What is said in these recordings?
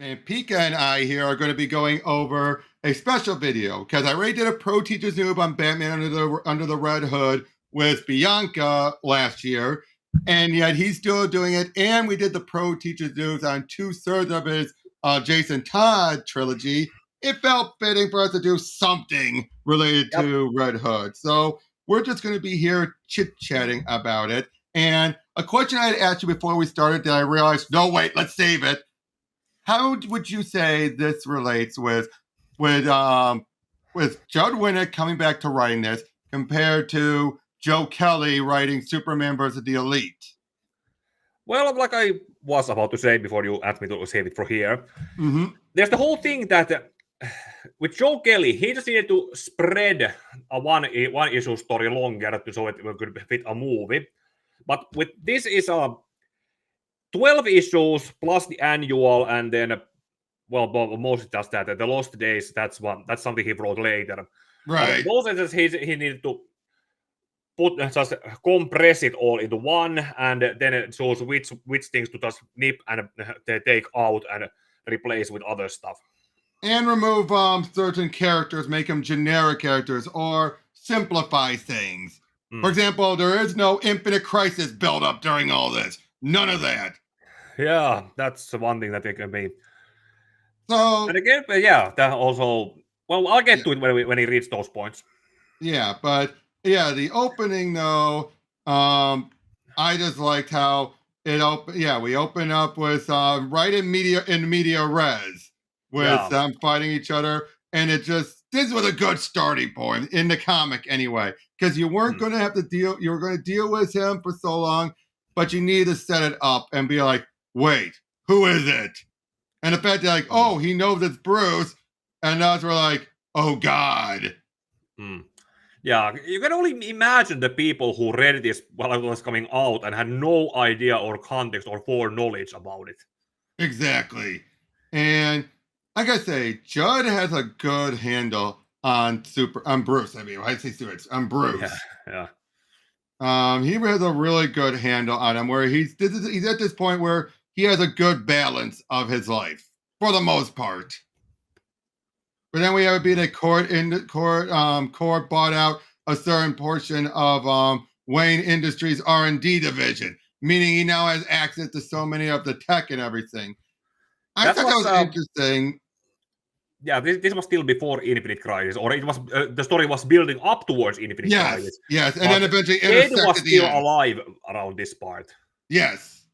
And Pika and I here are going to be going over a special video because I already did a pro teacher's noob on Batman under the Red Hood with Bianca last year, and yet he's still doing it. And we did the pro teacher's noobs on 2/3 of his Jason Todd trilogy. It felt fitting for us to do something related to Red Hood, so we're just going to be here chit-chatting about it. And a question I had asked you before we started that I realized, no, wait, let's save it. How would you say this relates with Judd Winnick coming back to writing this compared to Joe Kelly writing Superman versus the Elite? Well, like I was about to say before you asked me to save it for here, there's the whole thing that with Joe Kelly, he just needed to spread a one issue story longer so it could fit a movie. But with this is a 12 issues plus the annual, and then mostly just that. The Lost Days, that's something he wrote later. Right. Those instances he needed to just compress it all into one, and then it shows which things to just nip and take out and replace with other stuff. And remove certain characters, make them generic characters, or simplify things. For example, there is no Infinite Crisis build up during all this. None of that. Yeah, that's one thing that it can be. So, and again, that also. Well, I'll get to it when he reads those points. Yeah, but the opening though, I just liked how it opened. Yeah, we open up with right in media res with them fighting each other, and this was a good starting point in the comic anyway, because you weren't going to have to deal. You were going to deal with him for so long, but you need to set it up and be like, wait, who is it? And the fact that like, oh, he knows it's Bruce, and us we're like, oh God. Yeah, you can only imagine the people who read this while it was coming out and had no idea or context or foreknowledge about it. Exactly. And like I say, Judd has a good handle on Bruce. I mean, I say Bruce. Yeah. He has a really good handle on him where he's at this point where he has a good balance of his life for the most part. But then we have it being a court bought out a certain portion of Wayne Industries R&D division, meaning he now has access to so many of the tech and everything. I thought that was interesting. Yeah, this was still before Infinite Crisis, or it was the story was building up towards Infinite Crisis. Yes, and then eventually Ted was still alive around this part. Yes,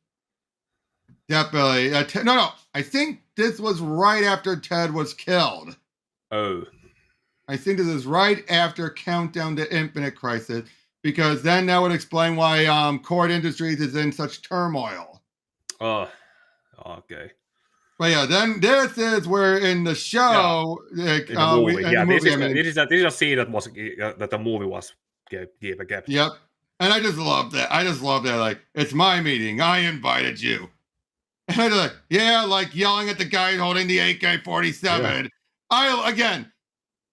definitely. No, I think this was right after Ted was killed. Oh. I think this is right after Countdown to Infinite Crisis, because then that would explain why Cord Industries is in such turmoil. Oh, okay. But yeah, then this is where in the show, this is a scene that the movie was kept. Yep, and I just love that. Like, it's my meeting. I invited you. And I just like yelling at the guy holding the AK-47.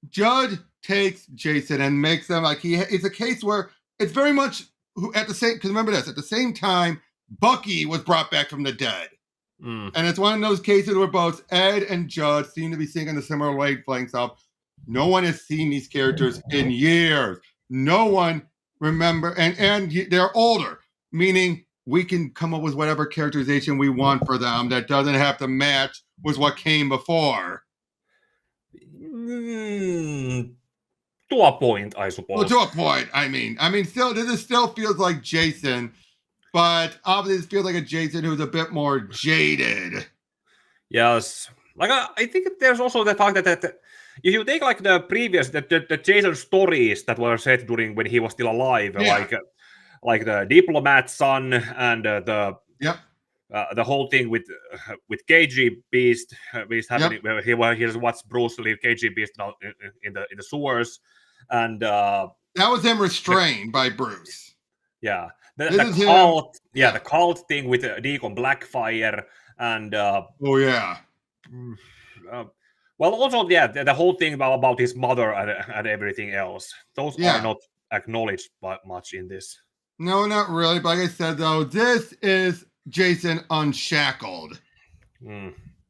Judd takes Jason and makes them like it's a case where it's very much because remember this, at the same time, Bucky was brought back from the dead. And it's one of those cases where both Ed and Judd seem to be singing the similar wavelengths of no one has seen these characters in years. No one remember, and they're older, meaning we can come up with whatever characterization we want for them that doesn't have to match with what came before. To a point, I suppose. Well, to a point, I mean, this still feels like Jason. But obviously, it feels like a Jason who's a bit more jaded. Yes. Like, I think there's also the fact that if you take like the previous, the Jason stories that were set during when he was still alive, like the Diplomat's son and the whole thing with KG Beast happening, where he watched Bruce leave KG Beast now in the sewers, and that was him restrained by Bruce. Yeah. The cult, the cult thing with Deacon Blackfire and well, also the whole thing about his mother and everything else. Those are not acknowledged much in this. No, not really. But like I said, though, this is Jason Unshackled.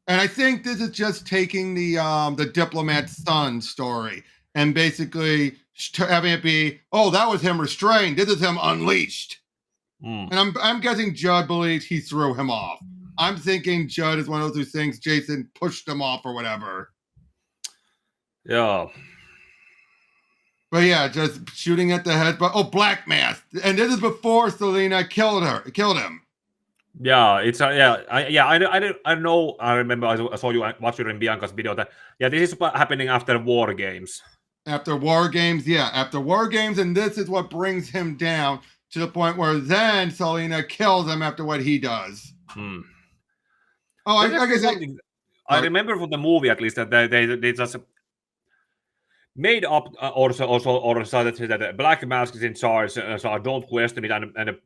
And I think this is just taking the diplomat's son story and basically having it be, oh, that was him restrained. This is him unleashed. And I'm guessing Judd believes he threw him off. I'm thinking Judd is one of those things Jason pushed him off or whatever. Yeah. But yeah, just shooting at the head. But Black Mask, and this is before Selena killed him. Yeah, it's I know. I remember I saw you watching in Bianca's video that this is happening after War Games. After War Games, and this is what brings him down to the point where then Selena kills him after what he does. Oh, I remember from the movie at least that they just made up or decided that Black Mask is in charge, so I don't question it. And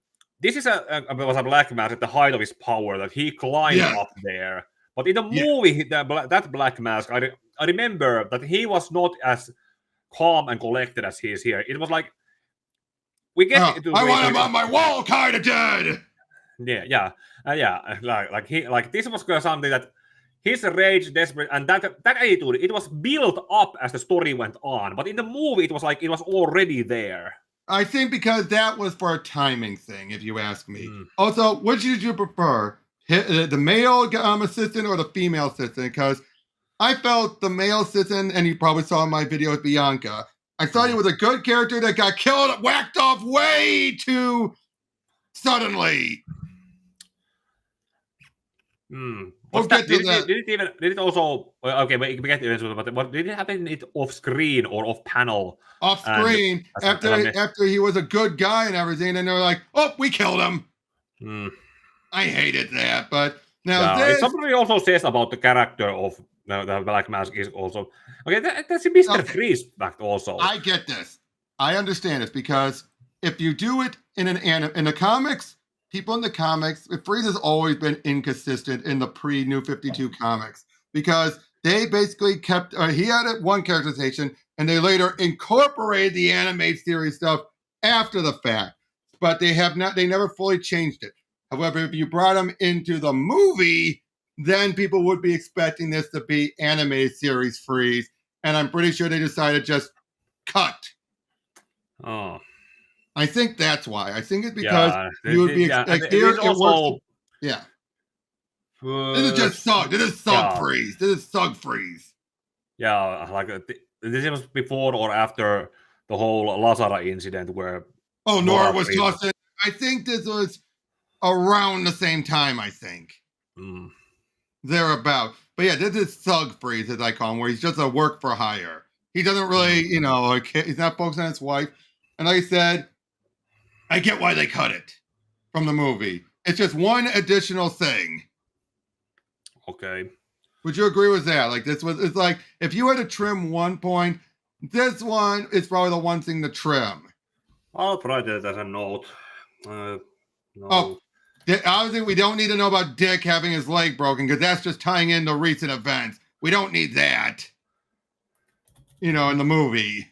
this is was a Black Mask at the height of his power that he climbed up there. But in the movie, that Black Mask, I remember that he was not as calm and collected as he is here. It was like we get. I want him on my wall, kind of dead. Like this was something that his rage, desperate, and that attitude, it was built up as the story went on. But in the movie, it was like it was already there. I think because that was for a timing thing, if you ask me. Also, which did you prefer? The male assistant or the female assistant? Because I felt the male assistant, and you probably saw in my video with Bianca, I thought he was a good character that got killed, whacked off way too suddenly. Did it also okay? We get to it, but did it happen off screen or off panel? Off screen after he was a good guy and everything, and they're like, "Oh, we killed him." I hated that, but now somebody also says about the character of the Black Mask is also okay. That's a Mr. Freeze fact also. I get this. I understand this because if you do it in the comics. People in the comics, Freeze has always been inconsistent in the pre-New 52 comics because they basically kept, he had one characterization and they later incorporated the animated series stuff after the fact, but they never fully changed it. However, if you brought him into the movie, then people would be expecting this to be animated series Freeze, and I'm pretty sure they decided just cut. Oh. I think that's why. I think it's because you would be This is just Sug. This is Sug Freeze. This is Sug Freeze. Yeah, like this was before or after the whole Lazara incident where Nora was tossed. I think this was around the same time. I think thereabout. But yeah, this is Sug Freeze, as I call him, where he's just a work for hire. He doesn't really, he's not focused on his wife. And like I said, I get why they cut it from the movie. It's just one additional thing. Okay. Would you agree with that? Like it's like if you had to trim one point, this one is probably the one thing to trim. I'll write that as a note. No. Obviously, we don't need to know about Dick having his leg broken because that's just tying into recent events. We don't need that. In the movie.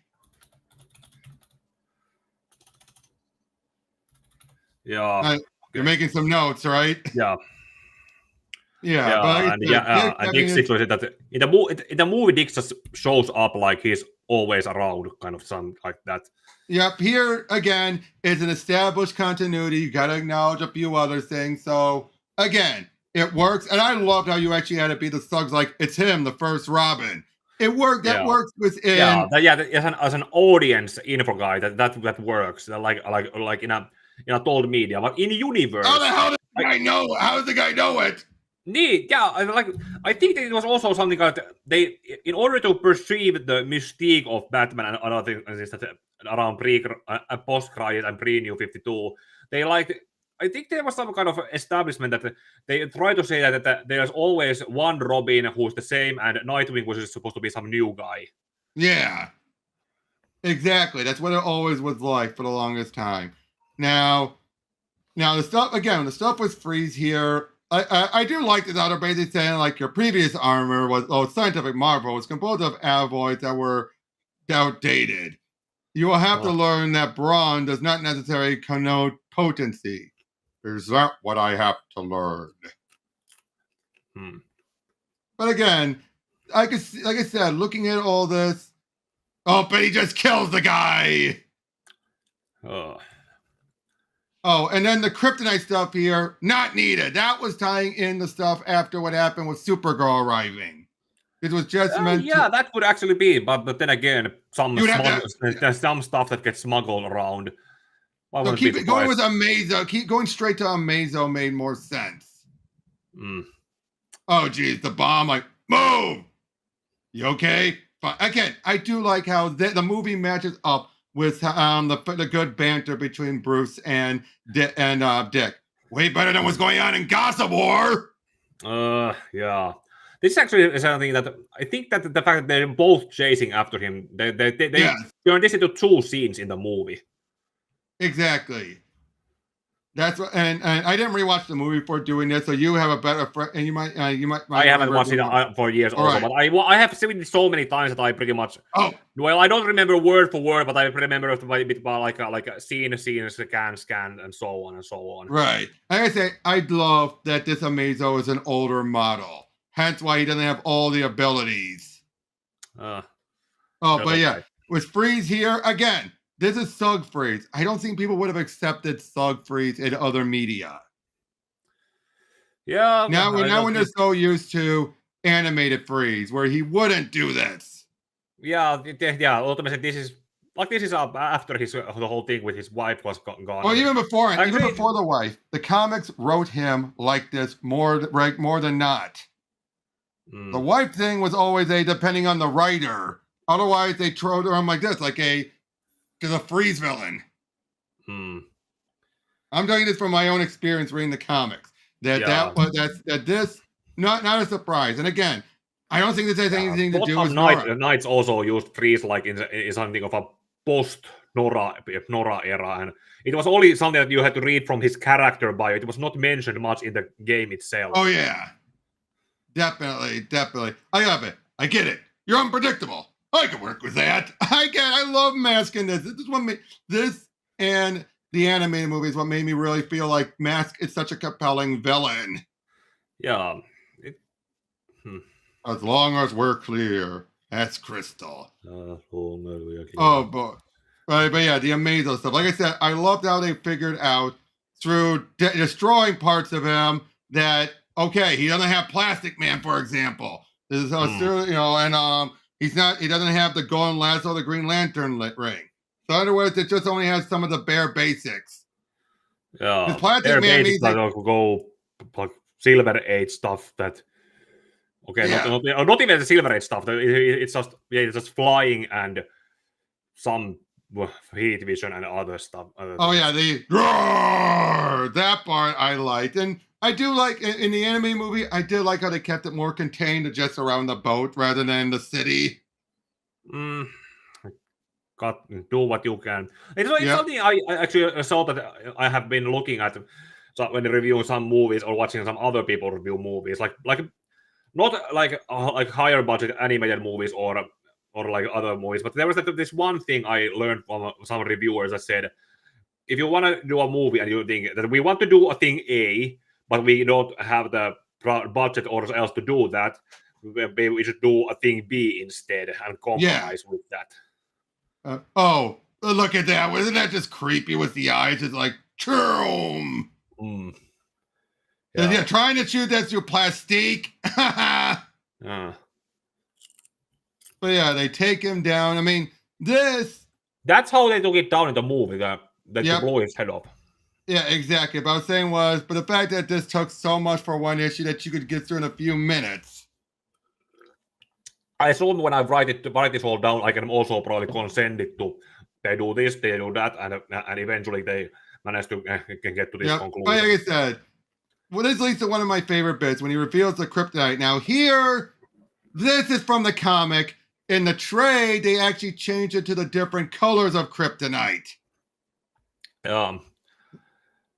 Yeah. You're making some notes, right? Yeah. Yeah. And Dick's situation that in the movie, Dick just shows up like he's always around, kind of something like that. Yep. Here again is an established continuity. You got to acknowledge a few other things. So again, it works, and I loved how you actually had it be the Sug's like it's him, the first Robin. It worked. That works within. As an audience info guy, that works. Like in a told media, but in universe. How the hell does the guy know? How does the guy know it? Neat, I think that it was also something like they, in order to perceive the mystique of Batman and other things that around post-Crisis and pre-New 52, I think there was some kind of establishment that they try to say that there's always one Robin who's the same, and Nightwing was supposed to be some new guy. Yeah, exactly. That's what it always was like for the longest time. Now the stuff with Freeze here. I do like this other basically saying like your previous armor was scientific marvel was composed of alloys that were outdated. You will have to learn that brawn does not necessarily connote potency. Is that what I have to learn? But again, I could see, like I said, looking at all this, but he just kills the guy. Oh, and then the kryptonite stuff here, not needed. That was tying in the stuff after what happened with Supergirl arriving. It was just meant to... that would actually be, but then again, there's some stuff that gets smuggled around. So keep it going with Amazo. Keep going straight to Amazo made more sense. Oh, geez, the bomb, like, move! You okay? Fine. Again, I do like how the movie matches up with the good banter between Bruce and Dick. Way better than what's going on in Gossip War. Yeah. This actually is something that I think that the fact that they're both chasing after him, they turn this into 2 scenes in the movie. Exactly. That's what, and I didn't rewatch the movie before doing this, so you have a better friend, and you might. I haven't watched it for years also, but I have seen it so many times that I pretty much. Oh, well, I don't remember word for word, but I remember a bit about like a scene, scan, and so on and so on. Right. Like I say, I love that this Amazo is an older model, hence why he doesn't have all the abilities. But yeah, with Freeze here again. This is Sug Freeze. I don't think people would have accepted Sug Freeze in other media. Yeah. Now when they're so used to animated Freeze, where he wouldn't do this. Yeah. Ultimately, this is after the whole thing with his wife was gone. Well, even before the wife, the comics wrote him like this more than not. The wife thing was always depending on the writer. Otherwise, they throw him like this, like to the Freeze villain. I'm telling you this from my own experience reading the comics. That this not a surprise. And again, I don't think this has anything to do with Nora. Knights also used Freeze like in something of a post Nora era, and it was only something that you had to read from his character bio. It was not mentioned much in the game itself. Oh yeah, definitely. I love it. I get it. You're unpredictable. I can work with that. I love Mask in this. This and the animated movie is what made me really feel like Mask is such a compelling villain. Yeah. As long as we're clear, that's Crystal. Oh boy. Right, but yeah, the Amazo stuff. Like I said, I loved how they figured out through destroying parts of him that he doesn't have Plastic Man, for example. This is and he doesn't have the golden lasso, the Green Lantern ring. So in other words, it just only has some of the bare basics. Yeah. Plastic Man means go like Silver Age stuff that. Okay, yeah. not even the Silver Age stuff. It's just flying and some heat vision and other stuff. That part I liked, and I do like in the anime movie. I did like how they kept it more contained to just around the boat rather than the city. Do what you can. It's something I actually saw that I have been looking at when reviewing some movies or watching some other people review movies, like not like higher budget animated movies or like other movies, but there was this one thing I learned from some reviewers that said, if you want to do a movie and you think that we want to do a thing A, but we don't have the budget or else to do that, maybe we should do a thing B instead and compromise with that. Look at that. Wasn't that just creepy with the eyes? It's like, Churrum. Yeah, trying to shoot that through plastique. But yeah, they take him down. I mean, that's how they took it down in the movie, that you blow his head off. Yeah, exactly. But I was saying but the fact that this took so much for one issue that you could get through in a few minutes. I assume when I write this all down, I can also probably consent it to they do this, they do that, and eventually they manage to get to this conclusion. Like I said, this leads to one of my favorite bits when he reveals the kryptonite. Now here, this is from the comic. In the trade, they actually changed it to the different colors of kryptonite. But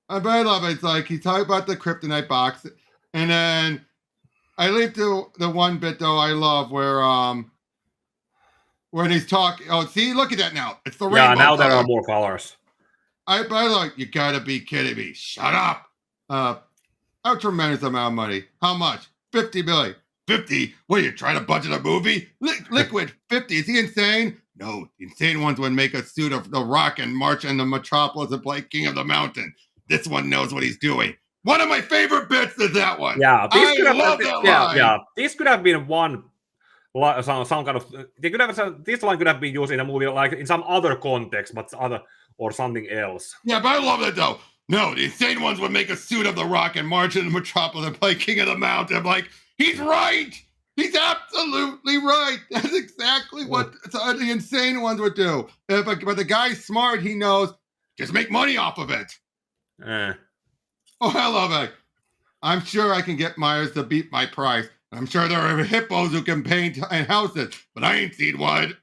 I love it. It's like he talked about the kryptonite box, and then I leave to the one bit though I love where when he's talking. Oh, see, look at that now. It's the rainbow. Yeah, now there are more colors. But I like, you gotta be kidding me. Shut up. A tremendous amount of money. How much? $50 billion. 50? What are you trying to budget a movie? Liquid 50? Is he insane? No, the insane ones would make a suit of The Rock and march into Metropolis and play King of the Mountain. This one knows what he's doing. One of my favorite bits is that one. Yeah, I love that line. Yeah, this could have been one. Some kind of this line could have been used in a movie like in some other context, but other or something else. Yeah, but I love it though. No, the insane ones would make a suit of The Rock and march into Metropolis and play King of the Mountain. I'm like, he's right. He's absolutely right. That's exactly what the insane ones would do. But the guy's smart. He knows. Just make money off of it. Oh, I love it. I'm sure I can get Myers to beat my price. I'm sure there are hippos who can paint houses, but I ain't seen one.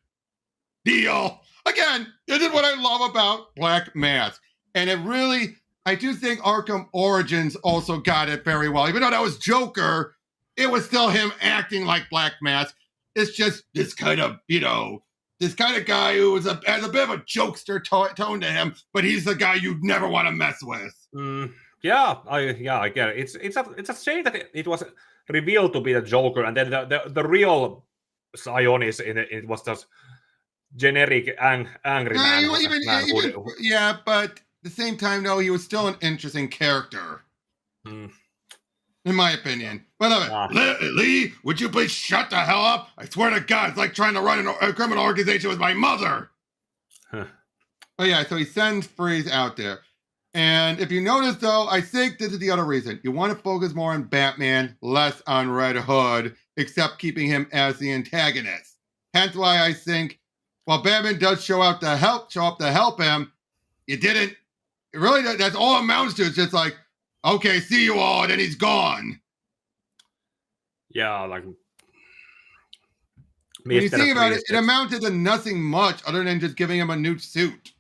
Deal. Again, this is what I love about Black Mask. And it really, I do think Arkham Origins also got it very well. Even though that was Joker, it was still him acting like Black Mask. It's just this kind of, this kind of guy who has a bit of a jokester tone to him, but he's the guy you'd never want to mess with. Yeah, I get it. It's a shame that it was revealed to be the Joker, and then the real Sionis in it was just generic angry man. Yeah, but at the same time, no, he was still an interesting character, in my opinion. But Lee, would you please shut the hell up? I swear to God, it's like trying to run a criminal organization with my mother. Oh yeah, so he sends Freeze out there. And if you notice, though, I think this is the other reason. You want to focus more on Batman, less on Red Hood, except keeping him as the antagonist. Hence why I think, while Batman does show up to help him, you didn't. It really, that's all it amounts to. It's just like, okay, see you all, and then he's gone. Yeah, like. When you think about it, it amounted to nothing much other than just giving him a new suit.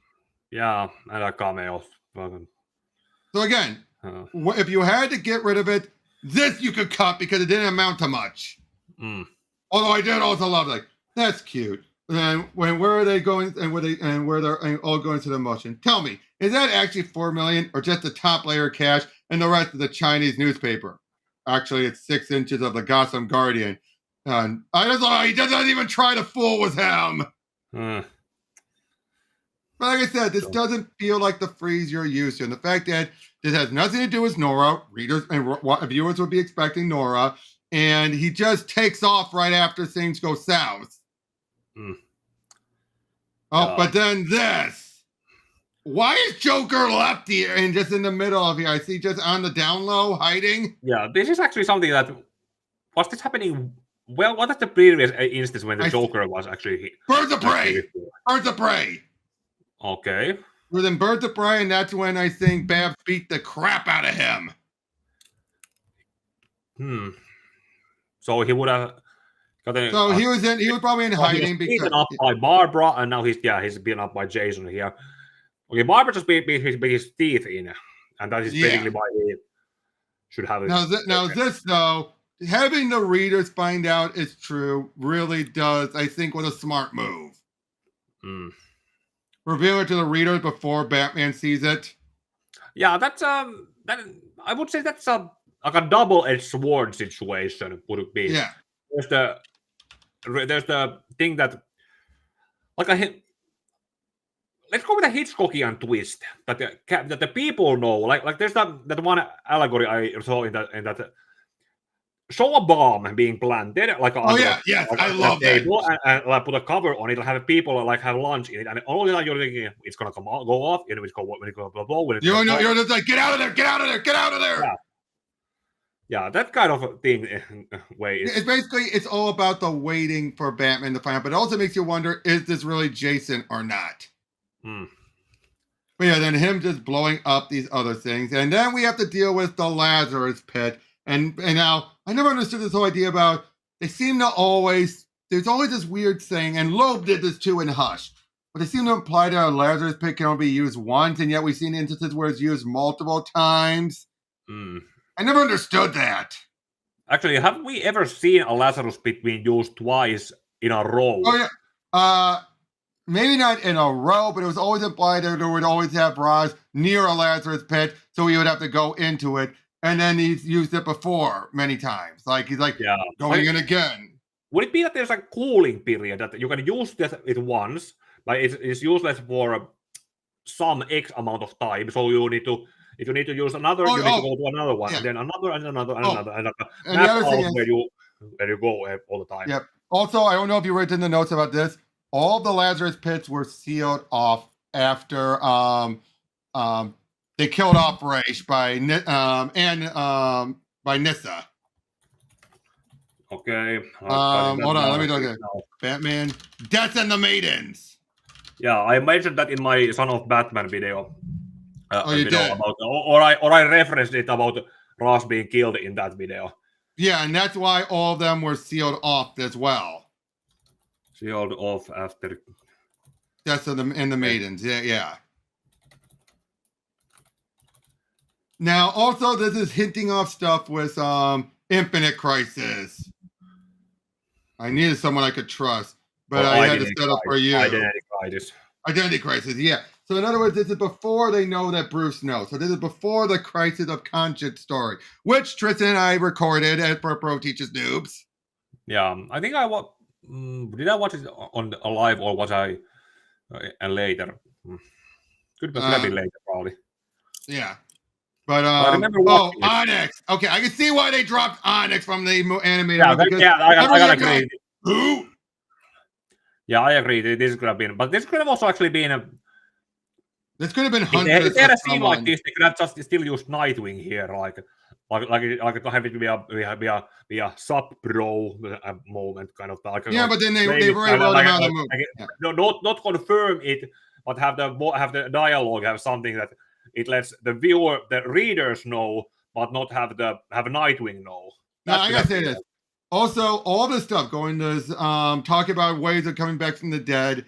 Yeah, and a cameo. So again, if you had to get rid of it, this you could cut because it didn't amount to much. Although I did also love, like, that's cute. And where are they going, and where they're all going to the motion? Tell me, is that actually $4 million or just the top layer of cash and the rest of the Chinese newspaper? Actually, it's 6 inches of the Gotham Guardian. And I just love how he doesn't even try to fool with him. But like I said, this doesn't feel like the Freeze you're used to. And the fact that this has nothing to do with Nora, readers and viewers would be expecting Nora, and he just takes off right after things go south. But then this. Why is Joker left here and just in the middle of here? I see just on the down low, hiding. Yeah, this is actually something that... Was this happening... Well, what is the previous instance when the Joker was actually... Birds of Prey! Birds of Prey! Okay. Well, then Birds of Prey, and that's when I think Babs beat the crap out of him. So he would have gotten. So he was probably in hiding because beaten up by Barbara, and now he's beaten up by Jason here. Okay, Barbara just beat his teeth in, and that is basically why he should have it. Now this though, having the readers find out it's true really does, I think, was a smart move. Reveal it to the readers before Batman sees it. Yeah, that's that I would say that's like a double-edged sword situation. Would it be? Yeah. There's the thing that like let's go with a Hitchcockian twist that the people know. Like there's that one allegory I saw in that. Show a bomb being planted, like I love that. And like put a cover on it, have people like have lunch in it, and only like you're thinking it's gonna go off, when it's gonna blow. You're just like, get out of there, get out of there, get out of there. Yeah, that kind of thing. Way it's all about the waiting for Batman to find out, but it also makes you wonder: is this really Jason or not? But yeah, then him just blowing up these other things, and then we have to deal with the Lazarus Pit. And now, I never understood this whole idea about, they seem to always, there's always this weird thing, and Loeb did this too in Hush, but they seem to imply that a Lazarus Pit can only be used once, and yet we've seen instances where it's used multiple times. I never understood that. Actually, have we ever seen a Lazarus Pit being used twice in a row? Oh, yeah. Maybe not in a row, but it was always implied that there would always have Roz near a Lazarus Pit, so he would have to go into it. and then he's used it before many times. Like he's like going in again. Would it be that there's a cooling period that you can use it once, but it's useless for some X amount of time? So you need to, if you need to use another, you need to go to another one, and then another, and another, and another, and map out where you go all the time. Yep. Also, I don't know if you read in the notes about this. All the Lazarus pits were sealed off after they killed off Raish by Nissa. Okay. Hold on, let me look at it. Batman, Death and the Maidens. Yeah, I mentioned that in my Son of Batman video. You did? About, or I referenced it about Ross being killed in that video. Yeah, and that's why all of them were sealed off as well. Sealed off after Death and the Maidens. Yeah. Now, also, this is hinting off stuff with Infinite Crisis. I needed someone I could trust, but I had to settle for you. Identity Crisis, yeah. So in other words, this is before they know that Bruce knows. So this is before the Crisis of Conscience story, which Tristan and I recorded for Pro Teaches Noobs. Yeah, I think did I watch it on live or was I later? Could have been later, probably. Yeah. But I remember Onyx. Okay, I can see why they dropped Onyx from the animated. I gotta agree. Who? Yeah, I agree. This could have been, but this could have also actually been this could have been hundreds. If they had a scene like this, they could have just still used Nightwing here, like have it be a sub pro moment kind of. But then they very well out of the movie. Not confirm it, but have the dialogue, have something that it lets the viewer, the readers know, but not have Nightwing know. Now I gotta say this. Also, all this stuff going to talk about ways of coming back from the dead.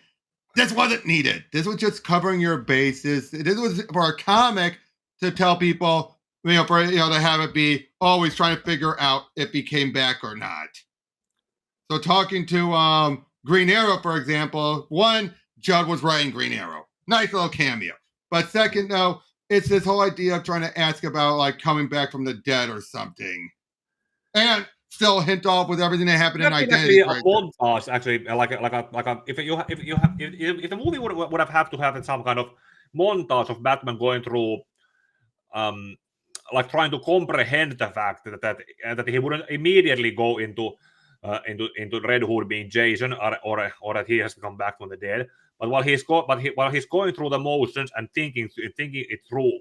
This wasn't needed. This was just covering your bases. This was for a comic to tell people, to have it be always trying to figure out if he came back or not. So talking to Green Arrow, for example, one, Judd was writing Green Arrow. Nice little cameo. But second, though, it's this whole idea of trying to ask about like coming back from the dead or something. And still hint off with everything that happened in Identity Crisis. Actually, if the movie would have to have some kind of montage of Batman going through, like trying to comprehend the fact that he wouldn't immediately go into Red Hood being Jason, or that he has to come back from the dead. But while he's going through the motions and thinking it through.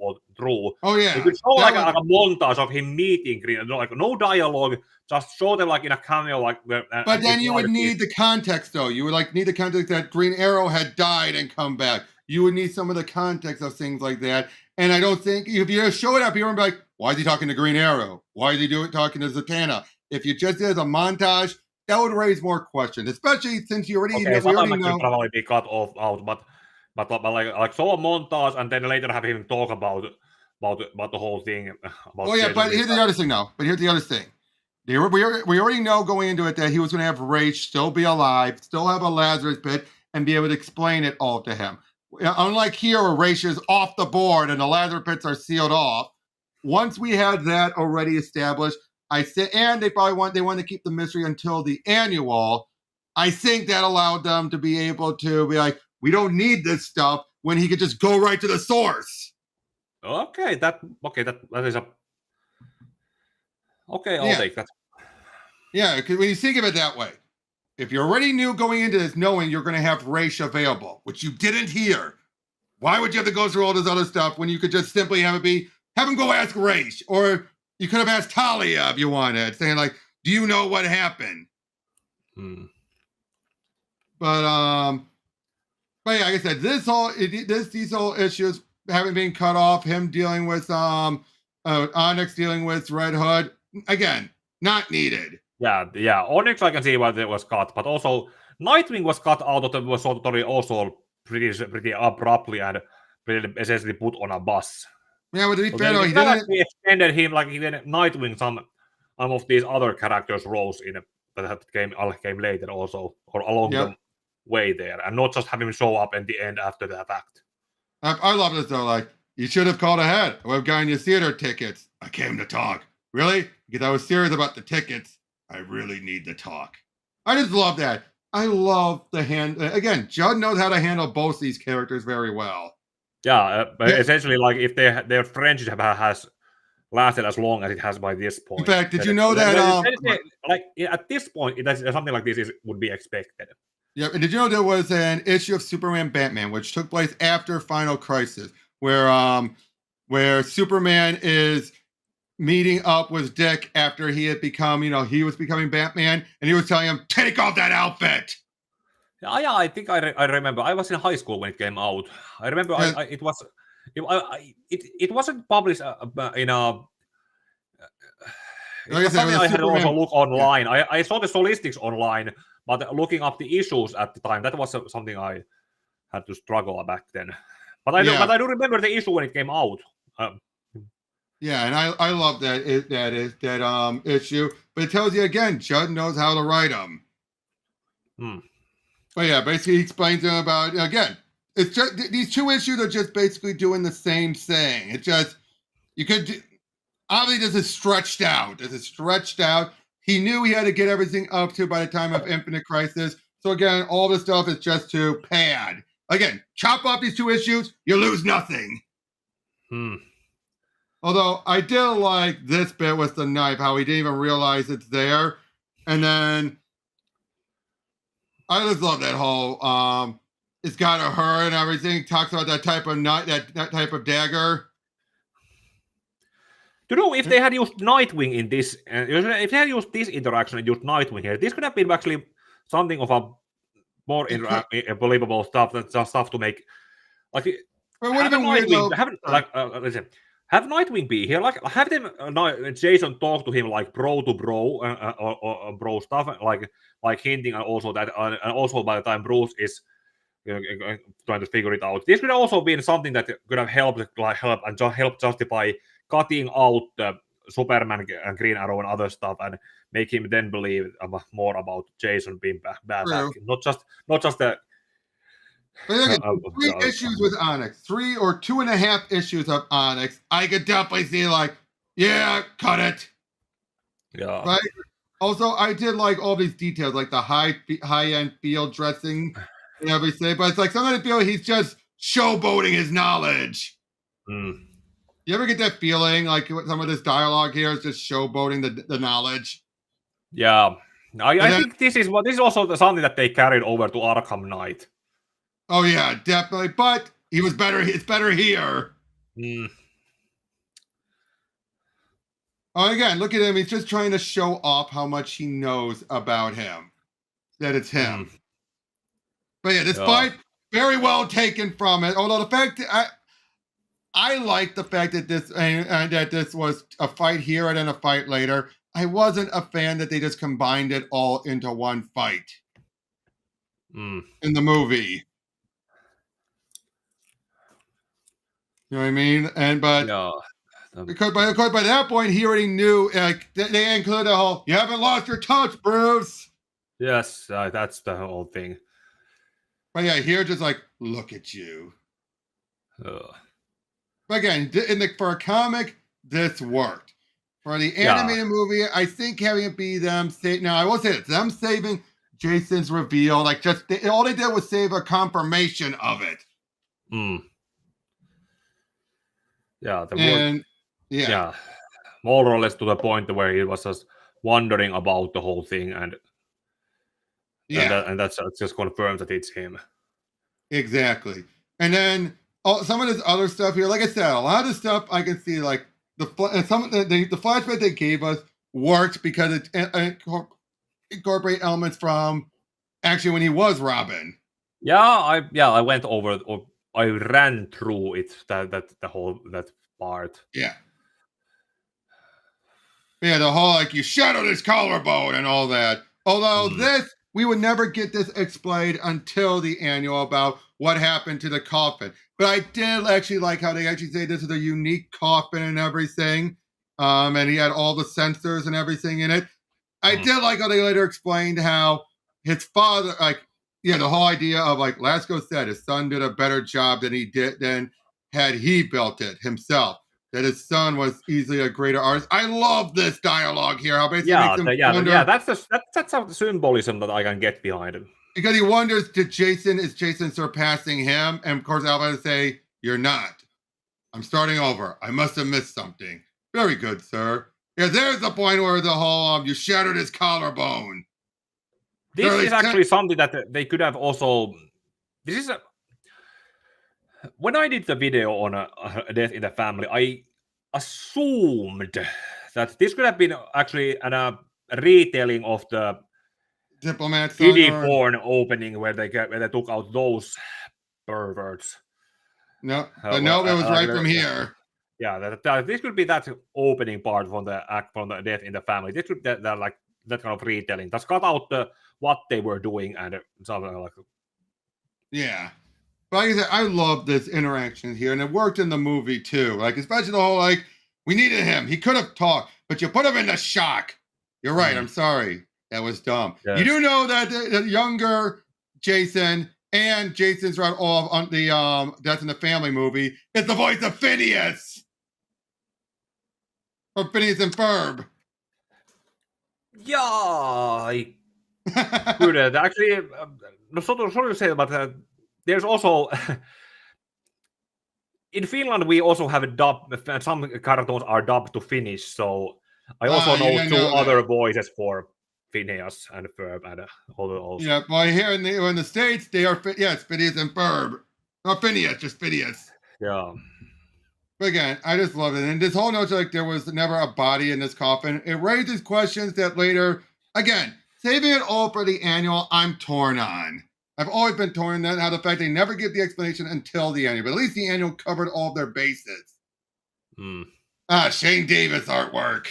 Oh yeah, you could show like a montage of him meeting Green, like no dialogue, just show them like in a cameo, like. But then you would need the context, though. You would need the context that Green Arrow had died and come back. You would need some of the context of things like that. And I don't think if you show it up, you're gonna be like, why is he talking to Green Arrow? Why is he talking to Zatanna? If you just did a montage, that would raise more questions, especially since you already know. Probably be cut off out, but like show a montage and then later have him talk about the whole thing. But here's the other thing, though. But here's the other thing. We already know going into it that he was going to have Raish still be alive, still have a Lazarus pit, and be able to explain it all to him. Unlike here, where Raish is off the board and the Lazarus pits are sealed off. Once we had that already established, and they want to keep the mystery until the annual. I think that allowed them to be able to be like, we don't need this stuff when he could just go right to the source. Okay, that is a. Okay, I'll take that. Yeah, because when you think of it that way, if you already knew going into this, knowing you're going to have Raish available, which you didn't hear, why would you have to go through all this other stuff when you could just simply have him go ask Raish, or you could have asked Talia if you wanted, saying like, "Do you know what happened?" But yeah, like I said, these whole issues having been cut off, him dealing with Onyx dealing with Red Hood, again, not needed. Yeah. Onyx I can see why it was cut, but also Nightwing was cut out of the story also pretty abruptly and pretty essentially put on a bus. Yeah, but to be fair, he didn't. We extended him like he didn't Nightwing some of these other characters' roles in that came later also, or along the way there, and not just have him show up in the end after the fact. I love this though. Like, you should have called ahead. We've gotten your theater tickets. I came to talk. Really? Because I was serious about the tickets. I really need to talk. I just love that. I love the hand. Again, Judd knows how to handle both these characters very well. Yeah, Yeah. essentially, like if their friendship has lasted as long as it has by this point. In fact, did you know that? Like at this point, something like this would be expected. Yeah, and did you know there was an issue of Superman Batman which took place after Final Crisis, where Superman is meeting up with Dick after he had become, he was becoming Batman, and he was telling him, "Take off that outfit." Yeah, I think I remember. I was in high school when it came out. I remember it wasn't published in a. It was something I had to also look online. Yeah. I saw the solistics online, but looking up the issues at the time, that was something I had to struggle back then. But I do remember the issue when it came out. Yeah, and I love that issue, but it tells you again, Judd knows how to write them. But yeah, basically he explains to him about, again, it's just these two issues are just basically doing the same thing. It's just obviously this is stretched out. This is stretched out. He knew he had to get everything up to by the time of Infinite Crisis. So again, all this stuff is just to pad. Again, chop off these two issues, you lose nothing. Although I did like this bit with the knife, how he didn't even realize it's there. And then I just love that whole it's got a her and everything. Talks about that type of knife, that type of dagger. To know if they had used Nightwing in this, if they had used this interaction and used Nightwing here, this could have been actually something of a more believable stuff. That's just stuff to make. Like, have Nightwing be here. Like, have them Jason talk to him like bro to bro or bro stuff, like hinting, and also that, and also by the time Bruce is trying to figure it out, this could have also been something that could have helped justify cutting out Superman and Green Arrow and other stuff, and make him then believe more about Jason being back. Not just the. But look, 3 issues with Onyx, 3 or 2.5 issues of Onyx. I could definitely see cut it. Yeah. Right. Also, I did like all these details, like the high-end field dressing and everything. But it's like sometimes I feel he's just showboating his knowledge. You ever get that feeling like some of this dialogue here is just showboating the knowledge? Yeah, I think this is also something that they carried over to Arkham Knight. Oh yeah, definitely. But he was better. It's better here. Oh, again, look at him. He's just trying to show off how much he knows about him. That it's him. But yeah, this fight very well taken from it. Although the fact I like the fact that this was a fight here and then a fight later. I wasn't a fan that they just combined it all into one fight in the movie. You know what I mean? Because by that point he already knew. They included the whole "you haven't lost your touch, Bruce." Yes, that's the whole thing. But yeah, here just like look at you. But again, for a comic, this worked. For the animated movie, I think having it be them now I will say it's them saving Jason's reveal. Like all they did was save a confirmation of it. Yeah, more or less to the point where he was just wondering about the whole thing, and that just confirms that it's him. Exactly. And then some of this other stuff here, like I said, a lot of stuff I can see, like the flashback they gave us worked because it incorporate elements from actually when he was Robin. I went over, or I ran through it, that part. Yeah, the whole like you shadowed his collarbone and all that. Although we would never get this explained until the annual about what happened to the coffin. But I did actually like how they actually say this is a unique coffin and everything. And he had all the sensors and everything in it. I did like how they later explained how his father, the whole idea of like Lasco said, his son did a better job than he did had he built it himself. that his son was easily a greater artist. I love this dialogue here. How basically makes him wonder. That's the symbolism that I can get behind it. Because he wonders, is Jason surpassing him? And of course, Alvin would say, "You're not. I'm starting over. I must have missed something." Very good, sir. Yeah, there's the point where the whole you shattered his collarbone. This is actually something that they could have also. When I did the video on a Death in the Family, I assumed that this could have been actually a retelling of the Diplomat kiddie porn opening where they took out those perverts. No, but no, it was right from here. Yeah, this could be that opening part from the Death in the Family. This could that like that kind of retelling. That's cut out what they were doing and something like. Yeah, but like I said, I love this interaction here, and it worked in the movie too. Like especially the whole we needed him. He could have talked, but you put him in the shock. You're right. I'm sorry. That was dumb. Yes. You do know that the younger Jason and Jason's right off on the Death in the Family movie is the voice of Phineas. Or Phineas and Ferb. Yeah, I could actually. Sorry to say, but there's also in Finland we also have a dub. Some cartoons are dubbed to Finnish, so I also know two other voices for Phineas and Ferb and all. Yeah, well, here in the States, they are Phineas and Ferb. Not Phineas, just Phineas. Yeah. But again, I just love it. And this whole notion there was never a body in this coffin. It raises questions that later, again, saving it all for the annual, I'm torn on. I've always been torn on how the fact they never give the explanation until the annual. But at least the annual covered all of their bases. Shane Davis artwork.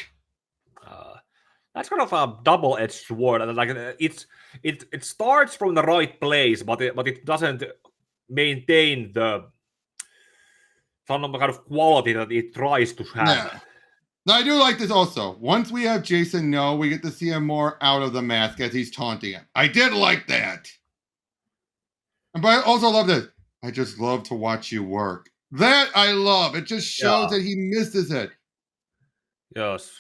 That's kind of a double-edged sword. Like it starts from the right place, but it doesn't maintain the some kind of quality that it tries to have. Yeah. Now, I do like this also. Once we have Jason we get to see him more out of the mask as he's taunting him. I did like that. But I also love this. I just love to watch you work. That I love. It just shows that he misses it. Yes.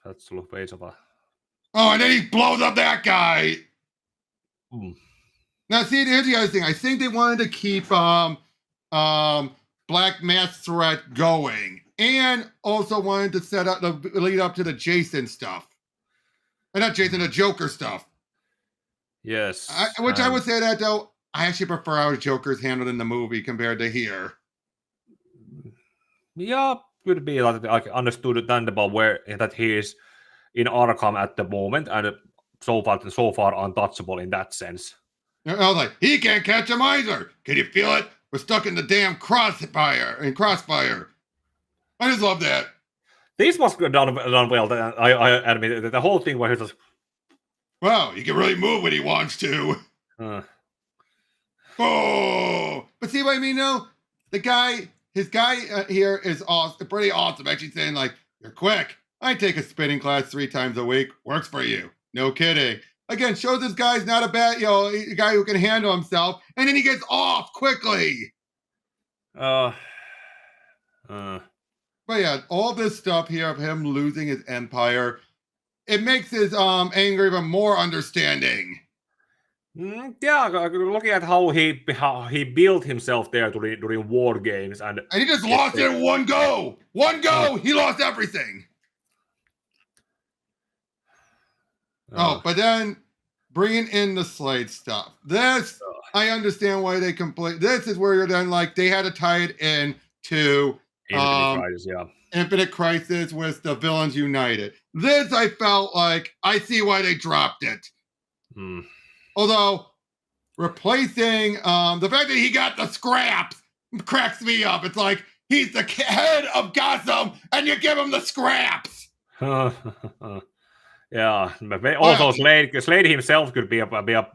That's the face of a... Oh, and then he blows up that guy. Now, see, here's the other thing. I think they wanted to keep Black Mask threat going, and also wanted to set up the lead up to the Jason stuff, and not Jason, the Joker stuff. Yes, which I would say that though I actually prefer how Joker's handled in the movie compared to here. Yeah, could be like understandable where that he is in Arkham at the moment, and so far untouchable in that sense. I was like, he can't catch him either. Can you feel it? We're stuck in the damn crossfire. I just love that. This was done well. I admit the whole thing where he just... Wow, he can really move when he wants to. Oh, but see what I mean? Though his guy here is awesome, pretty awesome. Actually, saying you're quick. I take a spinning class 3 times a week. Works for you. No kidding. Again, shows this guy's not a bad, a guy who can handle himself, and then he gets off quickly. But yeah, all this stuff here of him losing his empire, it makes his anger even more understanding. Yeah, looking at how he built himself there during war games, and he just lost it in one go. He lost everything. But then bringing in the Slade stuff. This, I understand why they complain. This is where you're then they had to tie it in to Infinite Crisis with the Villains United. This, I felt like, I see why they dropped it. Although, replacing the fact that he got the scraps cracks me up. It's like, he's the head of Gotham, and you give him the scraps. Yeah, also Slade himself could be a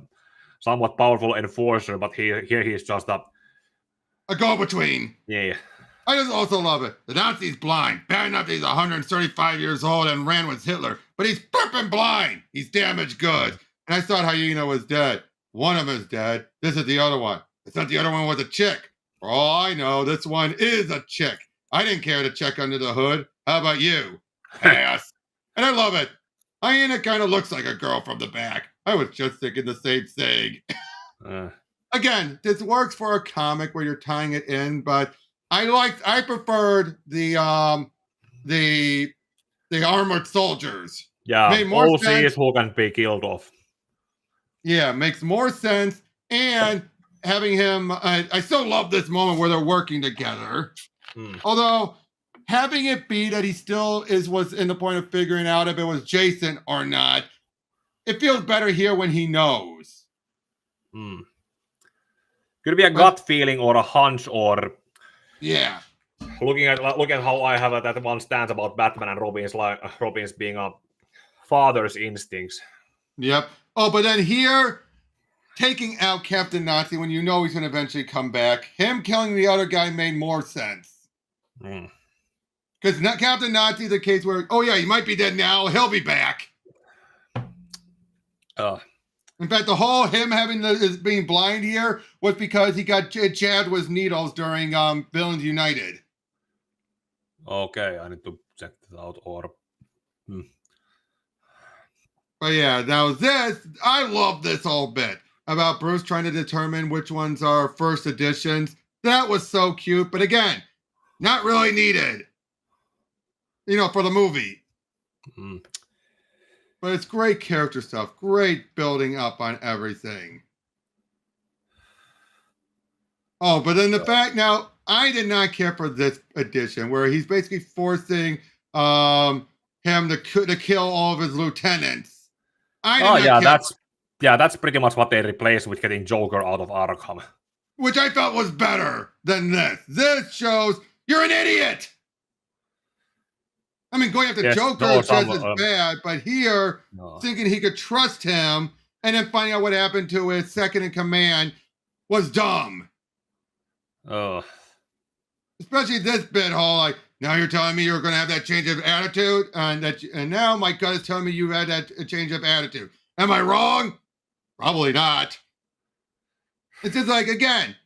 somewhat powerful enforcer, but here he's just a go-between. Yeah. I just also love it. The Nazi's blind. Bad enough he's 135 years old and ran with Hitler, but he's flipping blind. He's damaged goods. And I thought Hyena was dead. One of them is dead. This is the other one. It's not the other one was a chick. For all I know, this one is a chick. I didn't care to check under the hood. How about you? Pass. And I love it. Hyena kind of looks like a girl from the back. I was just thinking the same thing. Again, this works for a comic where you're tying it in, but I preferred the armored soldiers. Yeah, made more OC sense. is who can be killed off. Yeah, makes more sense. And having him, I still love this moment where they're working together. Although having it be that he still was in the point of figuring out if it was Jason or not, it feels better here when he knows. Could be a gut feeling or a hunch or looking at how I have that one stance about Batman and Robin's being a father's instincts. Yep. Oh, but then here, taking out Captain Nazi when you know he's going to eventually come back, him killing the other guy made more sense. Because Captain Nazi is a case where, oh yeah, he might be dead now, he'll be back. In fact, the whole him being blind here was because he got jabbed with needles during Villains United. Okay, I need to check this out. But yeah, now I love this whole bit about Bruce trying to determine which ones are first editions. That was so cute, but again, not really needed, for the movie. But it's great character stuff, great building up on everything. Oh, but then the fact now, I did not care for this edition where he's basically forcing him to kill all of his lieutenants. That's pretty much what they replaced with getting Joker out of Arkham. Which I felt was better than this. This shows you're an idiot. I mean, going after Joker is just as bad, but here, thinking he could trust him and then finding out what happened to his second in command was dumb. Especially this bit, like, now you're telling me you're going to have that change of attitude, and now my gut is telling me you had that change of attitude. Am I wrong? Probably not. It's just like, again,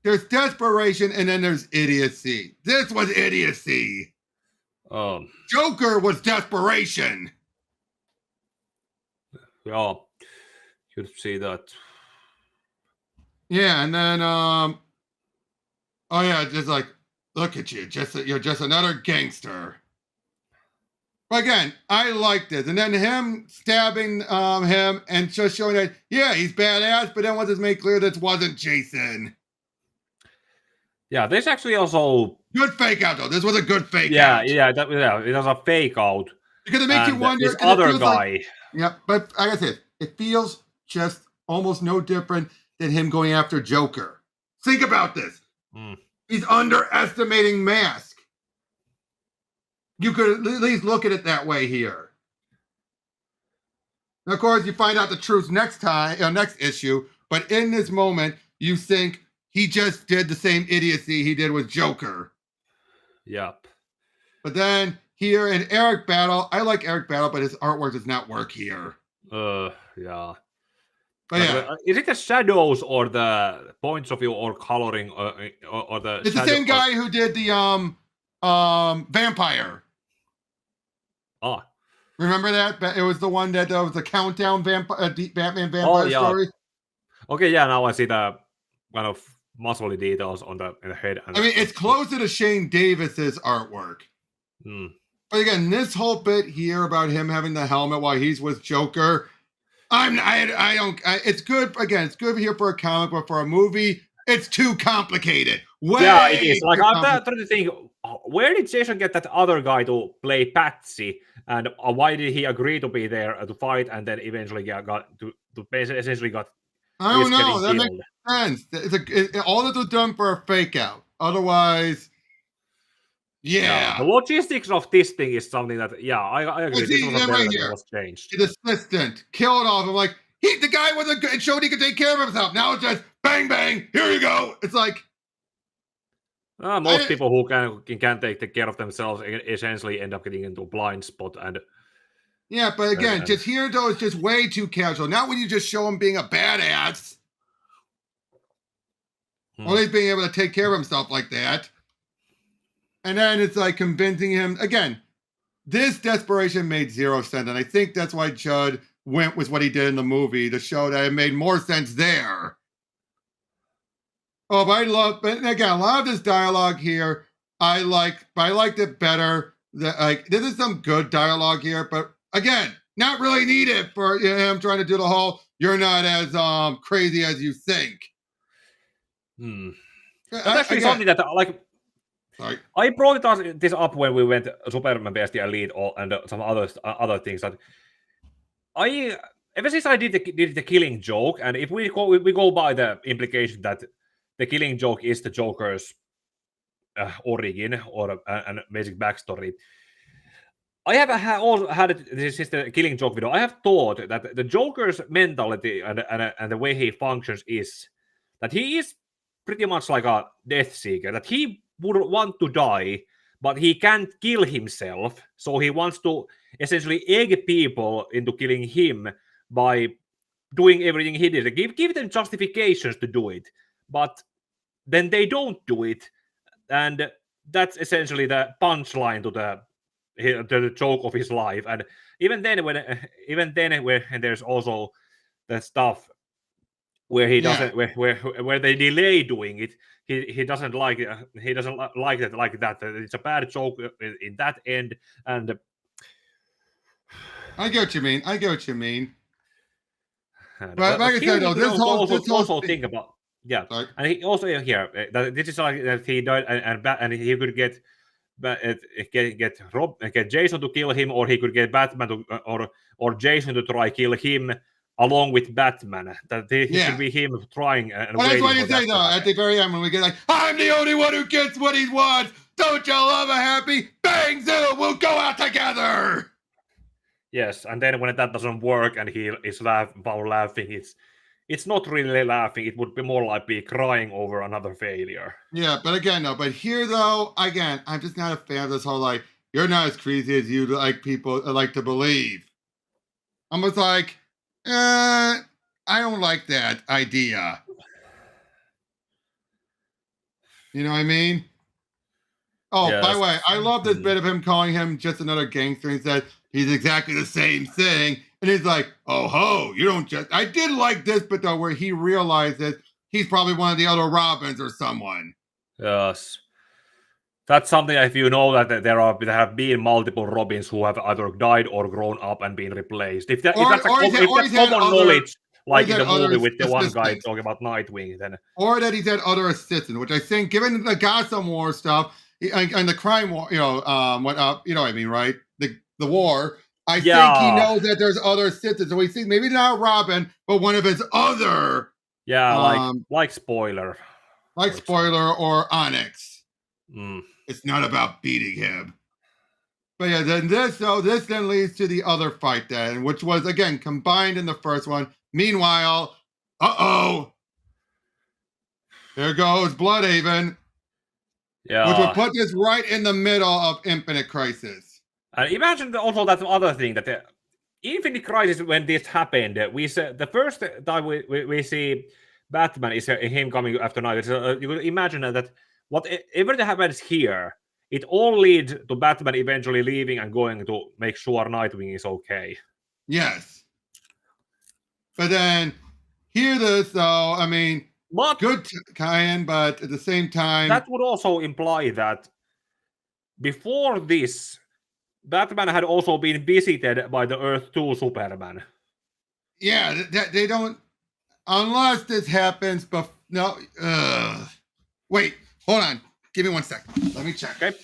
there's desperation and then there's idiocy. This was idiocy. Joker was desperation. Yeah, you see that. Yeah, and then just like, look at you, you're just another gangster. But again, I liked it. And then him stabbing him and just showing that, yeah, he's badass, but then once it's made clear this wasn't Jason. Yeah, this actually also... Good fake out, though. This was a good fake out. Yeah, it was a fake out. Because it makes you wonder... This other guy... but like I said, it feels just almost no different than him going after Joker. Think about this. He's underestimating Mask. You could at least look at it that way here. And of course, you find out the truth next issue, but in this moment, you think he just did the same idiocy he did with Joker. Yep. But then here in Eric Battle, I like Eric Battle, but his artwork does not work here. Yeah. But yeah. Is it the shadows or the points of view or coloring or the... It's the same guy who did the vampire. Remember that? It was the one that was the countdown Batman vampire story. Okay, yeah, now I see the kind of muscly details on the head. I mean, it's closer to Shane Davis's artwork. But again, this whole bit here about him having the helmet while he's with Joker, it's good. Again, it's good here for a comic, but for a movie, it's too complicated. Yeah, it is. Like, I'm trying to think, where did Jason get that other guy to play Patsy, and why did he agree to be there to fight, and then eventually essentially got? I don't know. That makes sense. All this was done for a fake out. Otherwise, yeah. The logistics of this thing is something that, I agree. This was a right here. Was changed. The assistant killed off him. Like the guy was it showed he could take care of himself. Now it's just bang bang. Here you go. It's like. Most people who can take care of themselves essentially end up getting into a blind spot. Yeah, but again, just here though, it's just way too casual. Not when you just show him being a badass. Or at least being able to take care of himself like that. And then it's like convincing him again. This desperation made zero sense, and I think that's why Judd went with what he did in the movie to show that it made more sense there. Oh, but again, a lot of this dialogue here, I liked it better. This is some good dialogue here, but again, not really needed for him trying to do the whole "you're not as crazy as you think." That's actually something that Sorry. I brought this up when we went Superman vs. the Elite and some other things that ever since I did the Killing Joke, and if we go by the implication that the Killing Joke is the Joker's origin or an basic backstory, I have also had this is the Killing Joke video. I have thought that the Joker's mentality and the way he functions is that he is pretty much like a death seeker. That he would want to die, but he can't kill himself, so he wants to essentially egg people into killing him by doing everything he did. Give them justifications to do it, but then they don't do it, and that's essentially the punchline to the joke of his life. And even then when there's also the stuff where he doesn't where they delay doing it, he doesn't like it like that. It's a bad joke in that end. And I get what you mean. But like I said, this whole think about Sorry. and he also here this is like that he died and he could get Jason to kill him, or he could get Batman to or Jason to try kill him along with Batman. That it should be him trying. And that's why you say though at the very end when we get like, I'm the only one who gets what he wants. Don't you love a happy bang zoom? We'll go out together. Yes, and then when that doesn't work and he is laughing, it's not really laughing. It would be more like be crying over another failure. Yeah, but again, here though, again, I'm just not a fan of this whole like, you're not as crazy as you like people like to believe. I'm just like, I don't like that idea. You know what I mean? Oh, yes. By the way, I love this bit of him calling him just another gangster. He said he's exactly the same thing. And he's like, oh ho, you don't just, I did like this bit though, where he realizes he's probably one of the other Robins or someone. Yes. That's something if you know that there have been multiple Robins who have either died or grown up and been replaced. If that's common knowledge, like in the movie with the one guy talking about Nightwing, then or that he's had other assistants, which I think, given the Gotham War stuff and the crime war, you know what I mean, right? The war. I think he knows that there's other assistants, so we think maybe not Robin, but one of his other. Yeah, like Spoiler. Like Spoiler or Onyx. It's not about beating him. But yeah, then this then leads to the other fight then, which was again combined in the first one. Meanwhile, there goes Bloodhaven. Yeah. Which would put this right in the middle of Infinite Crisis. Imagine also that other thing that the Infinite Crisis, when this happened, we said the first time we see Batman is him coming after night. So, you could imagine that whatever that happens here, it all leads to Batman eventually leaving and going to make sure Nightwing is okay. Yes. But then hear this though, I mean, good tie-in, but at the same time, that would also imply that before this, Batman had also been visited by the Earth 2 Superman. Yeah, they don't, unless this happens, but no. Wait, hold on. Give me 1 second. Let me check. Okay.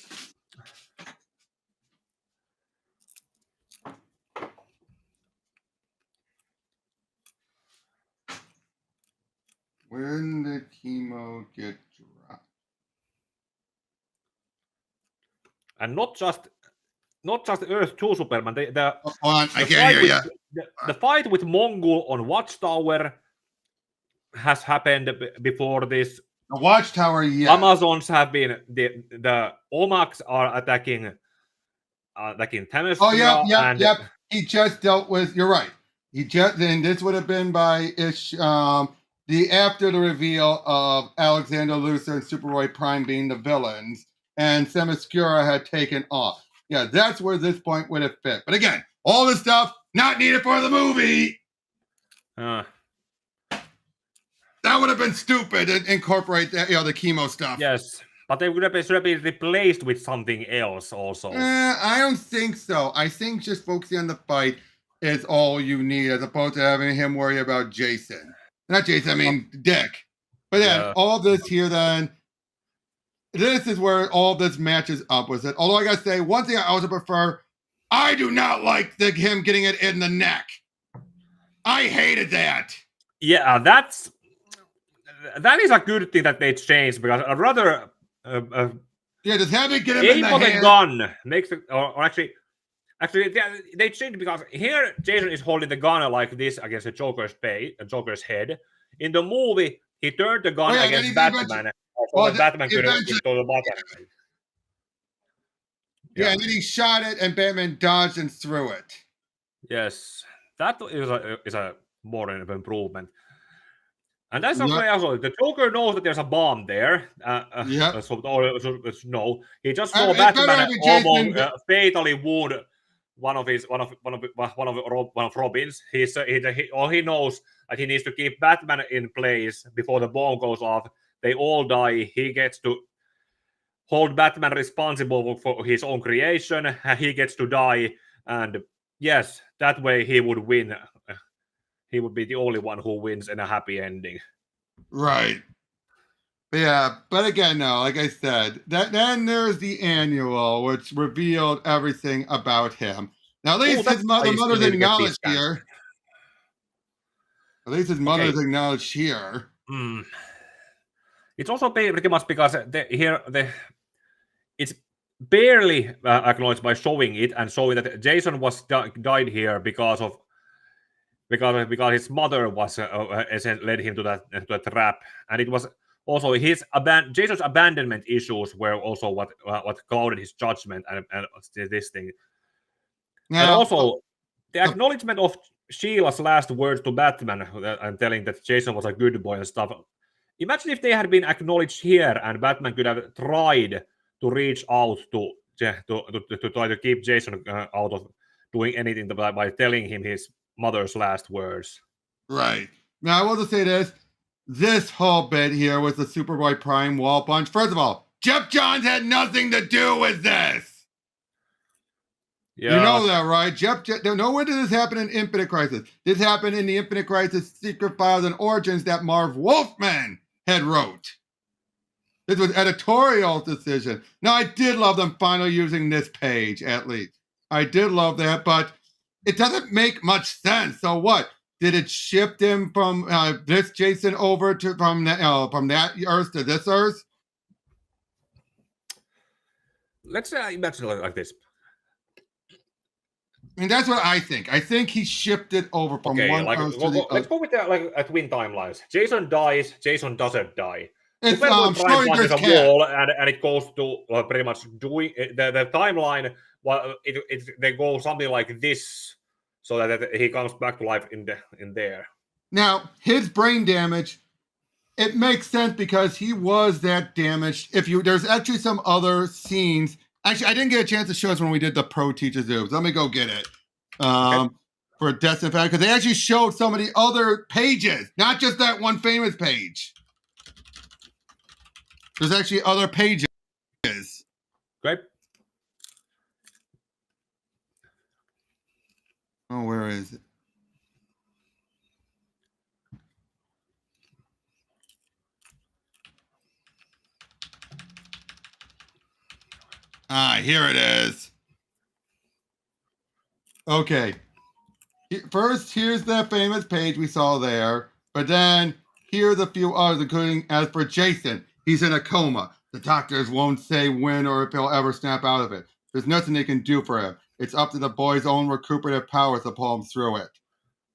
When did chemo get dropped? And not just Earth 2 Superman. Hold on, I can't hear you. The fight with Mongul on Watchtower has happened before this. The Watchtower, yeah. Amazons have been the Omax are attacking Themyscira. Oh yeah. He just dealt with. You're right. Then this would have been by after the reveal of Alexander Luthor and Superboy Prime being the villains. and Themyscira had taken off. Yeah, that's where this point would have fit. But again, all this stuff not needed for the movie. That would have been stupid to incorporate that, the chemo stuff. Yes, but they should have been replaced with something else also. I don't think so. I think just focusing on the fight is all you need, as opposed to having him worry about Jason. Not Jason, I mean Dick. But then all this here, then this is where all this matches up with it. Although I gotta say, one thing I also prefer, I do not like him getting it in the neck. I hated that. Yeah, that is a good thing that they changed, because I'd rather just have it get him in the hand. hand. Gun makes it, or actually they changed, because here Jason is holding the gun like this against the Joker's head. In the movie, he turned the gun against Batman. Batman could throw the button. Yeah, and then he shot it, and Batman dodged and threw it. Yes, that is a more of an improvement. And that's okay also. The Joker knows that there's a bomb there. No, he just saw Batman almost fatally wound one of Robin's. All he knows that he needs to keep Batman in place before the bomb goes off. They all die. He gets to hold Batman responsible for his own creation. He gets to die, and yes, that way he would win. He would be the only one who wins in a happy ending. Right. Yeah, but again, no, like I said, then there's the annual, which revealed everything about him. Now, at least his mother's acknowledged here. At least his mother's acknowledged here. It's also pretty much because it's barely acknowledged by showing it and showing that Jason was died here because his mother was led him to that trap, and it was also Jason's abandonment issues were also what clouded his judgment and this thing. Now, and also the acknowledgement of Sheila's last words to Batman and telling that Jason was a good boy and stuff. Imagine if they had been acknowledged here, and Batman could have tried to reach out to try to keep Jason out of doing anything by telling him his mother's last words. Right. Now, I will just say this whole bit here was the Superboy Prime wall punch. First of all, Jeff Johns had nothing to do with this. Yeah. You know that, right? Nowhere did this happen in Infinite Crisis. This happened in the Infinite Crisis Secret Files and Origins that Marv Wolfman had wrote. This was editorial decision. Now, I did love them finally using this page, at least. I did love that, but it doesn't make much sense. So what? Did it shift him from this Jason over to from that Earth to this Earth? Let's imagine it like this. I mean, that's what I think. I think he shifted over from one Earth to the other. Let's go with twin timelines. Jason dies. Jason doesn't die. It's Schrodinger's cat. Wall, and it goes to pretty much doing the timeline. Well, they go something like this, so that he comes back to life in there. Now, his brain damage, it makes sense because he was that damaged. There's actually some other scenes. Actually, I didn't get a chance to show us when we did the Pro Teacher Zooms. Let me go get it for Death and Fact, because they actually showed some of the other pages, not just that one famous page. There's actually other pages. Great. Oh, where is it? Here it is. Okay. First, here's the famous page we saw there. But then, here's a few others, including as for Jason. He's in a coma. The doctors won't say when or if he'll ever snap out of it. There's nothing they can do for him. It's up to the boy's own recuperative powers to pull him through it.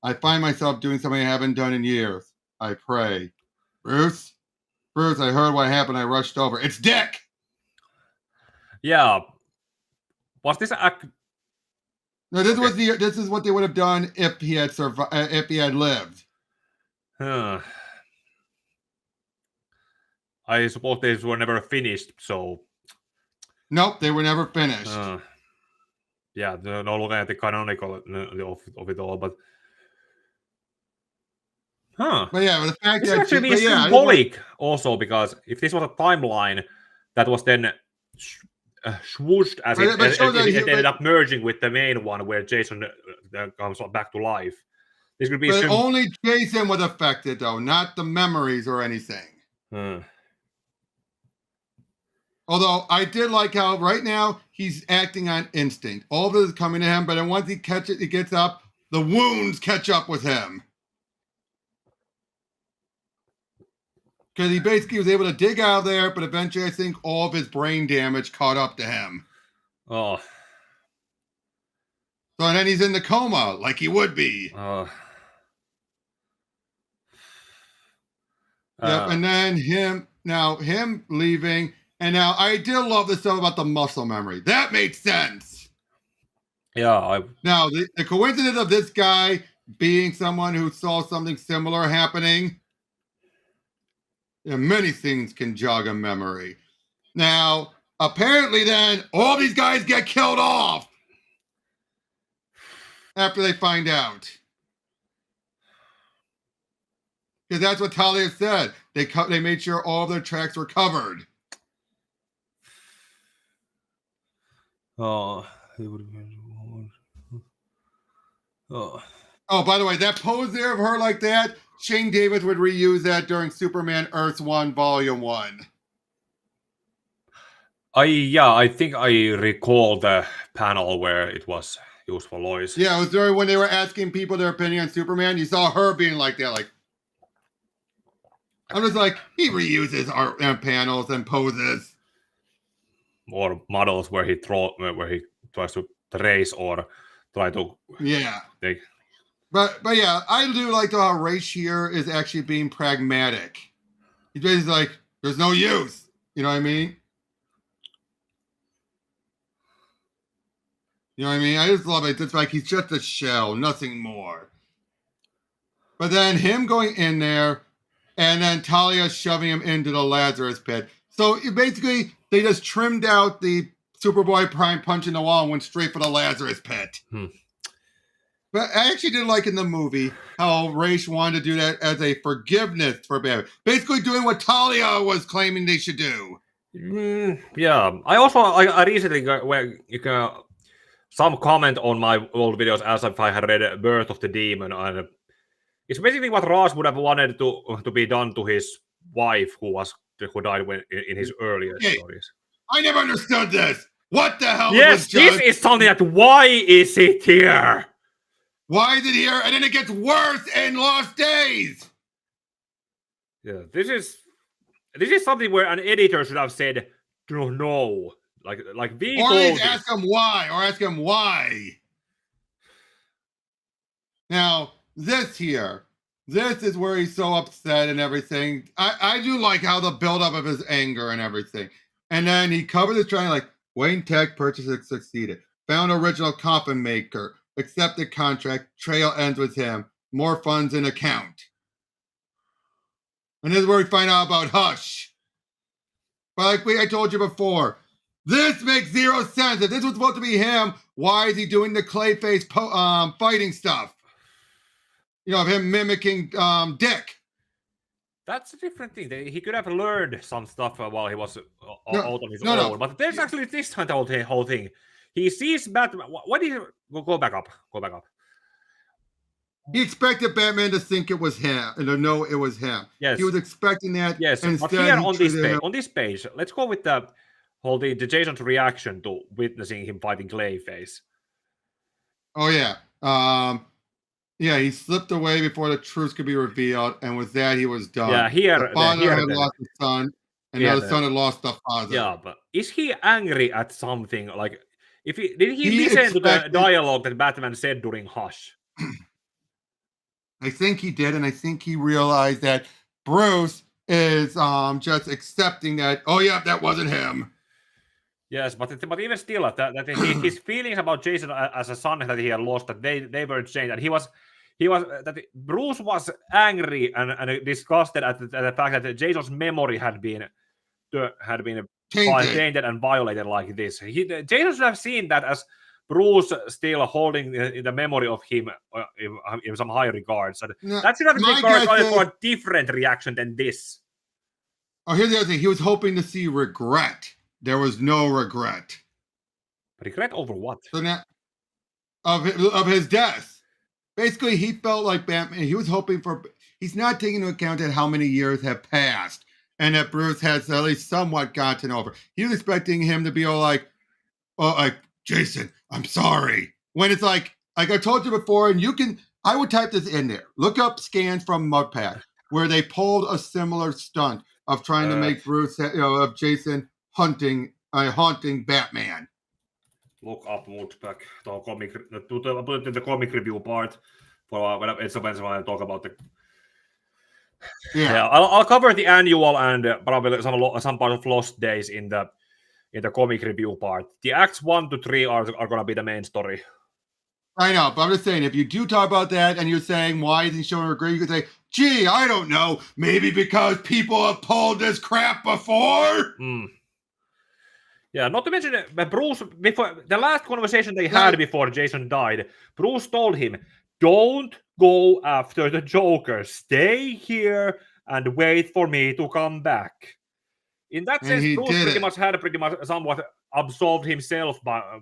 I find myself doing something I haven't done in years. I pray. Bruce, I heard what happened. I rushed over. It's Dick! Yeah. Was this No, this is what they would have done if he had survived, if he had lived. I suppose these were never finished, so Nope, they were never finished. Yeah, no looking at the canonical of it all, but But yeah, the fact this that actually be symbolic also, because if this was a timeline that was then swooshed as it ended up merging with the main one where Jason comes back to life. This could be but only Jason was affected, though, not the memories or anything. Although I did like how right now he's acting on instinct. All of it is coming to him, but then once he gets up, the wounds catch up with him. Because he basically was able to dig out of there, but eventually I think all of his brain damage caught up to him. Oh. So and then he's in the coma, like he would be. Yep, and then him leaving, and now I did love the stuff about the muscle memory. That made sense. Yeah. Now the coincidence of this guy being someone who saw something similar happening. Many things can jog a memory. Now, apparently, then all these guys get killed off after they find out. Because that's what Talia said. They made sure all of their tracks were covered. Oh, by the way, that pose there of her like that, Shane Davis would reuse that during Superman Earth 1 Volume 1. I think I recall the panel where it was used for Lois. Yeah, it was during when they were asking people their opinion on Superman. You saw her being like that, like. I'm just like, he reuses art and panels and poses. Or models where he tries to trace or try to. Yeah. But yeah, I do like how Ra's here is actually being pragmatic. He's basically like, there's no use. You know what I mean? You know what I mean? I just love it. It's like he's just a shell, nothing more. But then him going in there, and then Talia shoving him into the Lazarus pit. So basically, they just trimmed out the Superboy Prime punch in the wall and went straight for the Lazarus pit. But I actually did like in the movie how Ra's wanted to do that as a forgiveness for Batman. Basically doing what Talia was claiming they should do. Yeah. I recently got some comment on my old videos as if I had read Birth of the Demon, and it's basically what Ra's would have wanted to be done to his wife who died in his earlier stories. I never understood this. What the hell? Yes, this is something that why is it here? Why is it here? And then it gets worse in Lost Days. Yeah, this is something where an editor should have said, no. Like we or ask him why. Now, this is where he's so upset and everything. I do like how the buildup of his anger and everything. And then he covered his trying like, Wayne Tech purchase succeeded. Found original coffin maker. Accepted contract. Trail ends with him. More funds in account. And this is where we find out about Hush. But like I told you before, this makes zero sense. If this was supposed to be him, why is he doing the Clayface fighting stuff? You know, of him mimicking Dick. That's a different thing. He could have learned some stuff while he was out on his own. But there's actually this whole thing. He sees Batman. What did he go back up? He expected Batman to think it was him and to know it was him. Yes. He was expecting that. Yes. But here on this page, let's go with the Jason's reaction to witnessing him fighting Clayface. Oh yeah. Yeah, he slipped away before the truth could be revealed, and with that, he was done. Yeah, the father had lost his son, and now the son had lost the father. Yeah, but is he angry at something? Like, did he listen to the dialogue that Batman said during Hush? I think he did, and I think he realized that Bruce is just accepting that. Oh yeah, that wasn't him. Yes, but even still, that his feelings about Jason as a son that he had lost, that they weren't changed, and he was that Bruce was angry and disgusted at the fact that Jason's memory had been had been tainted and violated like this. Jason should have seen that as Bruce still holding in the memory of him in some high regards. And that should have been for a different reaction than this. Oh, here's the other thing. He was hoping to see regret. There was no regret. Regret over what? So now, of his death. Basically, he felt like Batman. He was hoping for. He's not taking into account that how many years have passed and that Bruce has at least somewhat gotten over. He was expecting him to be all like, "Oh, like Jason, I'm sorry." When it's like I told you before, and you can. I would type this in there. Look up scans from Mudpad where they pulled a similar stunt of trying to make Bruce, of Jason haunting Batman. Look up Mudpad. Put it in the comic review part for when I talk about the. Yeah, I'll cover the annual and probably some part of Lost Days in the comic review part. The acts 1 to 3 are going to be the main story. I know, but I'm just saying, if you do talk about that and you're saying, why isn't he showing regret, you could say, gee, I don't know, maybe because people have pulled this crap before? Yeah, not to mention, Bruce, before the last conversation they had before Jason died, Bruce told him, don't go after the Joker. Stay here and wait for me to come back. In that sense, Bruce had somewhat absolved himself by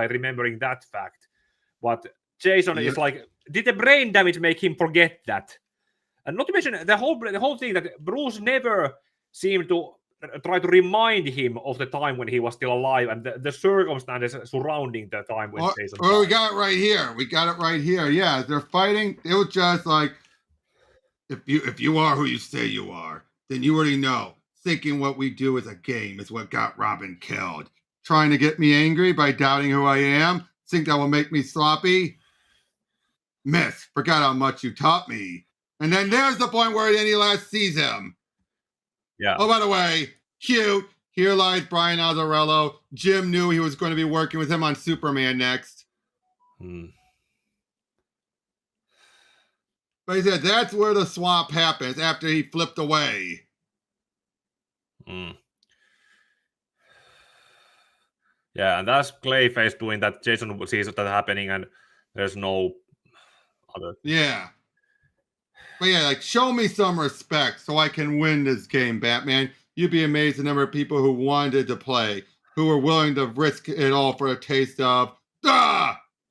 remembering that fact. But Jason is like, did the brain damage make him forget that? And not to mention the whole thing that Bruce never seemed to try to remind him of the time when he was still alive and the circumstances surrounding the time when Jason died. We got it right here. We got it right here. Yeah, they're fighting. It was just like, if you are who you say you are, then you already know. Thinking what we do is a game is what got Robin killed. Trying to get me angry by doubting who I am? Think that will make me sloppy? Miss, forgot how much you taught me. And then there's the point where he last sees him. Yeah. Oh, by the way, cute. Here lies Brian Azzarello. Jim knew he was going to be working with him on Superman next. But he said that's where the swap happens after he flipped away. Yeah, and that's Clayface doing that. Jason sees that happening, and there's no other. Yeah. But yeah, like, show me some respect so I can win this game, Batman. You'd be amazed the number of people who wanted to play, who were willing to risk it all for a taste of,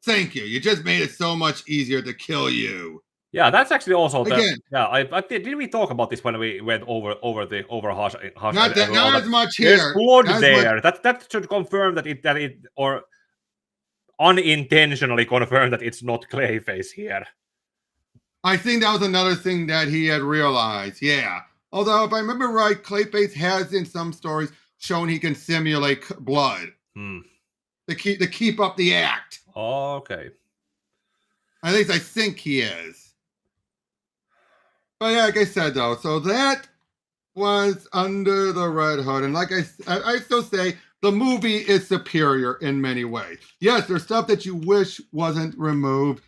thank you. You just made it so much easier to kill you. Yeah, that's actually also did we talk about this when we went over Hush? Not as much here. There's blood there. That should confirm that it or unintentionally confirm that it's not Clayface here. I think that was another thing that he had realized. Yeah. Although, if I remember right, Clayface has in some stories shown he can simulate blood to keep up the act. Oh, okay. At least I think he is. But yeah, like I said, though, so that was Under the Red Hood. And like I still say, the movie is superior in many ways. Yes, there's stuff that you wish wasn't removed.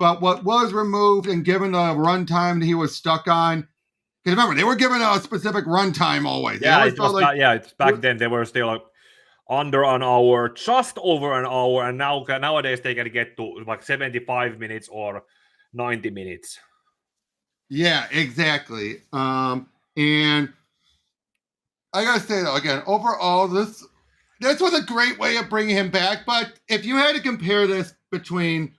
But what was removed and given the runtime he was stuck on, because remember, they were given a specific runtime always. Yeah, back then they were still under an hour, just over an hour, and nowadays they can get to like 75 minutes or 90 minutes. Yeah, exactly. And I gotta say though, again, overall, this was a great way of bringing him back. But if you had to compare this between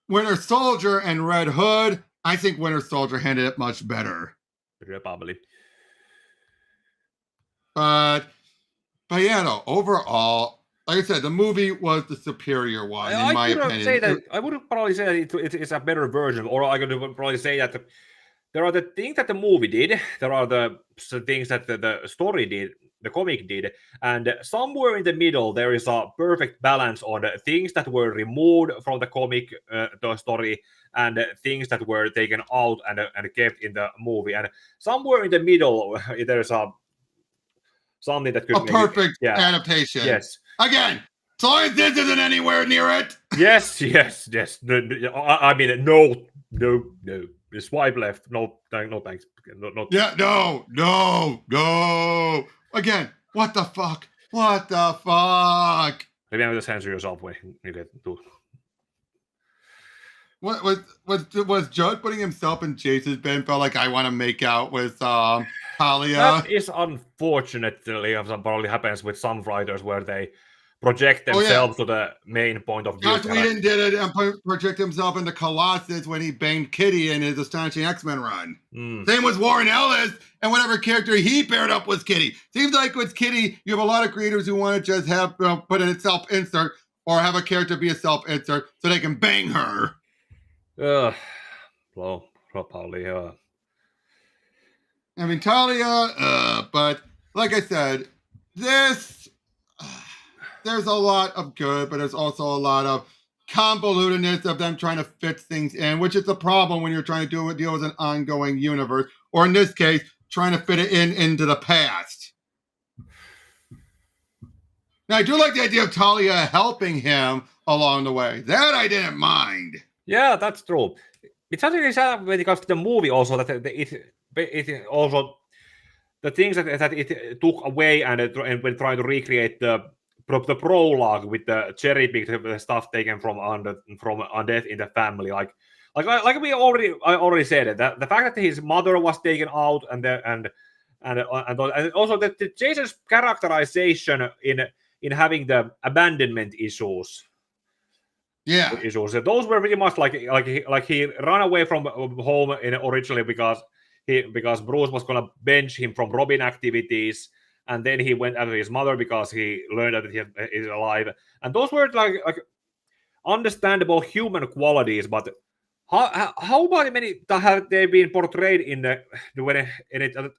Winter Soldier and Red Hood, I think Winter Soldier handled it much better. Probably. But yeah, no, overall, like I said, the movie was the superior one, in my opinion. I would probably say that it's a better version, or I could probably say that there are the things that the movie did, there are the things that the story did, the comic did, and somewhere in the middle there is a perfect balance on the things that were removed from the comic, the story, and things that were taken out and kept in the movie. And somewhere in the middle there's something that could a perfect adaptation. Yes. Again, so long as this isn't anywhere near it. Yes. I mean, no. swipe left. No thanks. No. Yeah, no. Again, what the fuck? Remember to censor yourself when you get to. What was Judd putting himself in Chase's bed? Felt like I want to make out with Talia. That is unfortunately probably happens with some writers where they project themselves to the main point of view. Joss Whedon did it and project himself into Colossus when he banged Kitty in his Astonishing X-Men run. Same with Warren Ellis and whatever character he paired up with Kitty. Seems like with Kitty, you have a lot of creators who want to just have put in a self-insert or have a character be a self-insert so they can bang her. Probably. I mean, Talia, but like I said, there's a lot of good, but there's also a lot of convolutedness of them trying to fit things in, which is the problem when you're trying to deal with an ongoing universe, or in this case, trying to fit it into the past. Now, I do like the idea of Talia helping him along the way. That I didn't mind. Yeah, that's true. It's actually sad when it comes to the movie also that it also the things that it took away and when trying to recreate the prologue with the cherry picked stuff taken from Death in the Family, like I already said it, that the fact that his mother was taken out and also the Jason's characterization in having the abandonment issues. Yeah, issues. Those were pretty much like he ran away from home originally because Bruce was gonna bench him from Robin activities, and then he went after his mother because he learned that he is alive. And those were like understandable human qualities, but how many have they been portrayed in it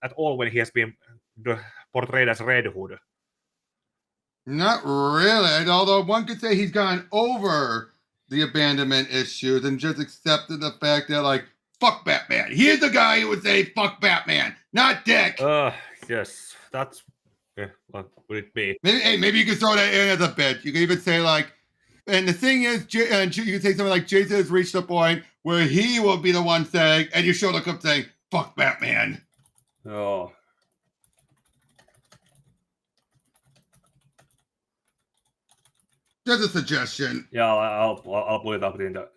at all when he has been portrayed as Red Hood? Not really. Although one could say he's gone over the abandonment issues and just accepted the fact that, like, fuck Batman. He's the guy who would say fuck Batman, not Dick. Yes, that's what would it be? Maybe you could throw that in as a bit. You could even say like, and the thing is, you could say something like Jason has reached a point where he will be the one saying, and you show the clip saying fuck Batman. Oh. Just a suggestion. Yeah, I'll put it up in the.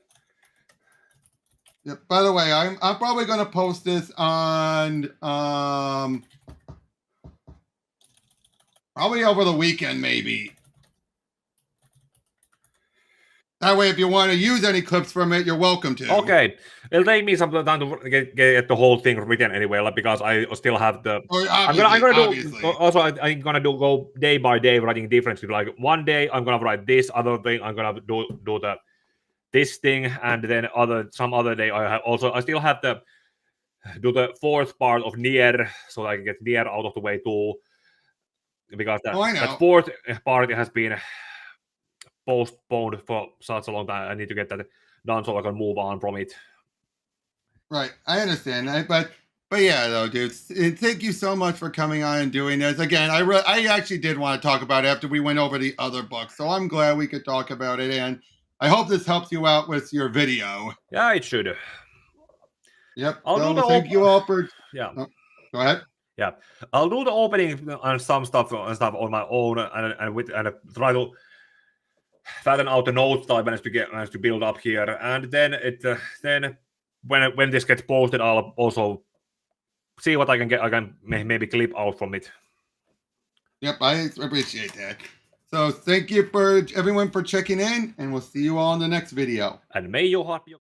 Yeah. By the way, I'm probably going to post this on probably over the weekend, maybe. That way, if you want to use any clips from it, you're welcome to. Okay, it'll take me some time to get the whole thing written anyway, like, because I still have the. I'm gonna go day by day writing differently. Like one day I'm gonna write this, other thing I'm gonna do this thing, and then some other day I still have to do the fourth part of Nier, so I can get Nier out of the way too, because that fourth part has been postponed for such a long time. I need to get that done so I can move on from it. Right, I understand. But yeah, though, dude, thank you so much for coming on and doing this. Again, I actually did want to talk about it after we went over the other books, so I'm glad we could talk about it, and I hope this helps you out with your video. Yeah, it should. Yep. Thank you all for. Yeah. Oh, go ahead. Yeah, I'll do the opening and some stuff on my own, and try to fatten out the notes that I managed to build up here, and then when this gets posted, I'll also see what I can maybe clip out from it. Yep, I appreciate that. So thank you for everyone for checking in, and we'll see you all in the next video. And may your heart be